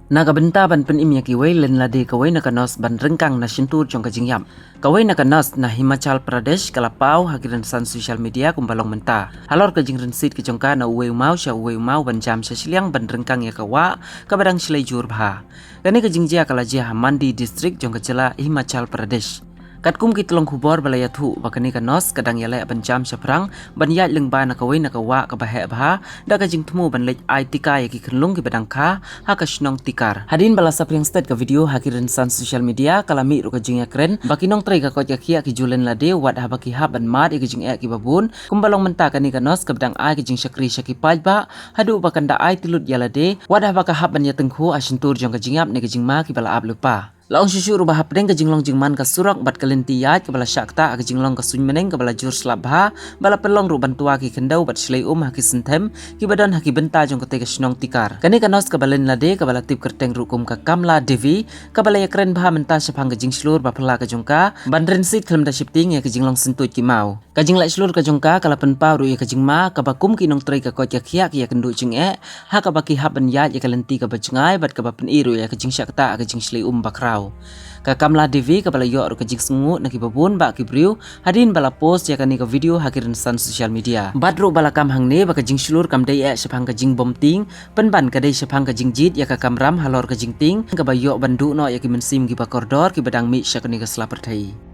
Nagabenta ban pen imya kiway len lade kaway nakanos ban rengkang na sintur jong kajingyam. Kaway nakanos na Himachal Pradesh kalapau hakiran san social media kumbalong menta. Halor kajing rensit kijongka na uwe umau ban jam siliang ban rengkang ya kawa kabadang silay jurbha. Kani kajingjia kalajia Mandi district jong kacela Himachal Pradesh. Katkum kitlong hubor balaya thu bakani kanos kadang yalay banjam saprang banyat lengba na kaway nakawa kabahe bha da kajing temu ban lej ai tika ya ki kenlung ki badang kha hakasnong tikar hadin bala sapriang state ka video hakiran san social media kalami ru kajing ya kren bakinong tray ka kot ya kia ki julen lade wat ha baki ha ban mat ya kajing ki babun kumbalong menta kani kanos kabadang ai kajing sakri syaki pajba hadu bakanda ai tilut yalade wat ha baka ha ban ya tengku asintur jong kajing ap ne kajing ma ki bala ab lupa. Laong susu rubah hapdeng ke jinglong jingman ke surak bat kalenti yat ke bala syakta ke jinglong ke suny meneng ke bala jur selabha bala pelong ruban tua ki kendau bat silai haki sentem ki badan haki benta jong ke snong tikar kani kanos ke balen lade ke bala tip kerteng rukum ke Kamla Devi ke bala ya keren baha menta syapang ke jing slur ba pela ke jongka ban rensit kelem da shifting ya ke jinglong sentut ki mau ke jing lai slur ke jongka kala penpa ru ya ke jingma ke bakum ki nong trai ke kot ya kia ki ya kendu jing ha ke baki haban yat ya kalenti ke bajengai bat ke bapen iru ya ke jing syakta ke jing silai bakrau. Ka Kamla Devi ka bala yo ru ka jing sungu na ki babun ba ki briu hadin bala post ya kani ka video hakiran san social media badru bala kam hangne ba ka jing slur kam dai syapang ka jing bomting penban ka dai syapang ka jing jit ya ka kamram halor ka jing ting ka ba yo bandu no ya ki mensim ki ba koridor ki badang mi syakani ka slapertai.